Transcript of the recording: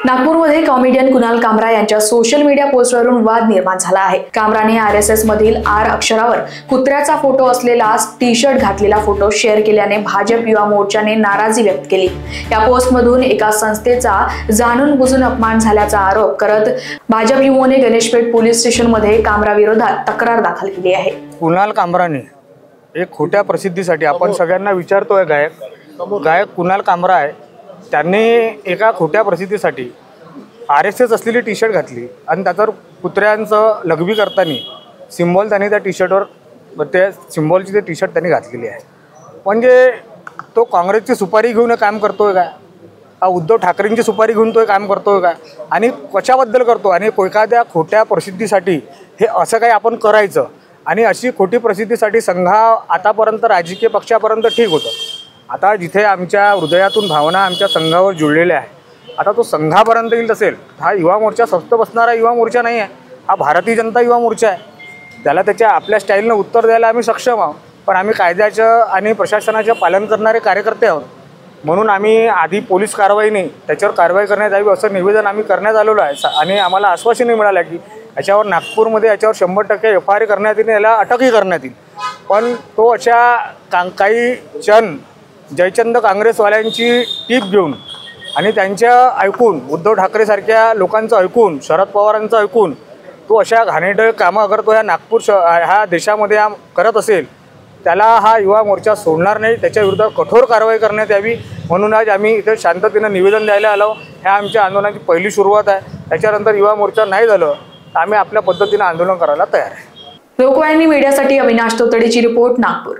नागपूरमध्ये कॉमेडियन कुणाल कामरा यांच्या सोशल मीडिया पोस्टवरून वाद निर्माण झाला आहे। कामराने RSS मधील R अक्षरावर कुत्र्याचा फोटो असलेला टी-शर्ट घातलेला फोटो शेअर केल्याने भाजप युवा मोर्चाने नाराजी व्यक्त केली। या पोस्टमधून एका संस्थेचा जाणून बुजून अपमान झाल्याचा आरोप करत भाजप युवोने गणेशपेठ पोलीस स्टेशनमध्ये कामरा विरोधात तक्रार दाखल केली आहे। कुणाल कामराने एक खोट्या प्रसिद्धीसाठी आपण सगळ्यांना विचारतोय, गायक कुणाल कामरा आहे, त्यांनी एका खोट्या प्रसिद्धीसाठी RSS असलेली टी-शर्ट घातली आणि त्यावर कुत्र्यांचं लघवी करताना सिम्बॉल त्यांनी त्या टी-शर्टवर त्या सिम्बॉलची ते टी-शर्ट त्यांनी घातलेली आहे। म्हणजे तो काँग्रेसची सुपारी घेऊन काम करतोय का, उद्धव ठाकरेंची सुपारी घेऊन तो काम करतोय का, आणि कशाबद्दल करतो, आणि एखाद्या खोट्या प्रसिद्धीसाठी हे असं काही आपण करायचं, आणि अशी खोटी प्रसिद्धीसाठी संघा आतापर्यंत राजकीय पक्षापर्यंत ठीक होतं। आता जिथे आमच्या हृदयातून भावना आमच्या संघावर जुळलेल्या आहे, आता तो संघापर्यंत येईल असेल। हा युवा मोर्चा स्वस्त बसणारा युवा मोर्चा नाही आहे, हा भारतीय जनता युवा मोर्चा आहे। त्याला त्याच्या आपल्या स्टाईलनं उत्तर द्यायला आम्ही सक्षम आहोत, पण आम्ही कायद्याचं आणि प्रशासनाचं पालन करणारे कार्यकर्ते आहोत। म्हणून आम्ही आधी पोलीस कारवाई नाही, त्याच्यावर कारवाई करण्यात यावी असं निवेदन आम्ही करण्यात आलेलो आहे, आणि आम्हाला आश्वासन मिळालं की याच्यावर नागपूरमध्ये याच्यावर 100% FIR करण्यात येईल, याला अटकही करण्यात येईल। पण तो अशा काही जयचंद काँग्रेसवाल्यांची टीप घेऊन आणि त्यांच्या ऐकून, उद्धव ठाकरेसारख्या लोकांचं ऐकून, शरद पवारांचं ऐकून तो अशा घाणेरडे कामं अगर तो ह्या नागपूर ह्या देशामध्ये करत असेल, त्याला हा युवा मोर्चा सोडणार नाही, त्याच्या विरुद्ध कठोर कारवाई करण्यात यावी। म्हणून आज आम्ही इथे शांततेनं निवेदन द्यायला आलो। ह्या आमच्या आंदोलनाची पहिली सुरुवात आहे। त्याच्यानंतर युवा मोर्चा नाही झालं तर आम्ही आपल्या पद्धतीनं आंदोलन करायला तयार आहे। लोकवाहिनी मीडियासाठी अविनाश तोतडीची रिपोर्ट, नागपूर।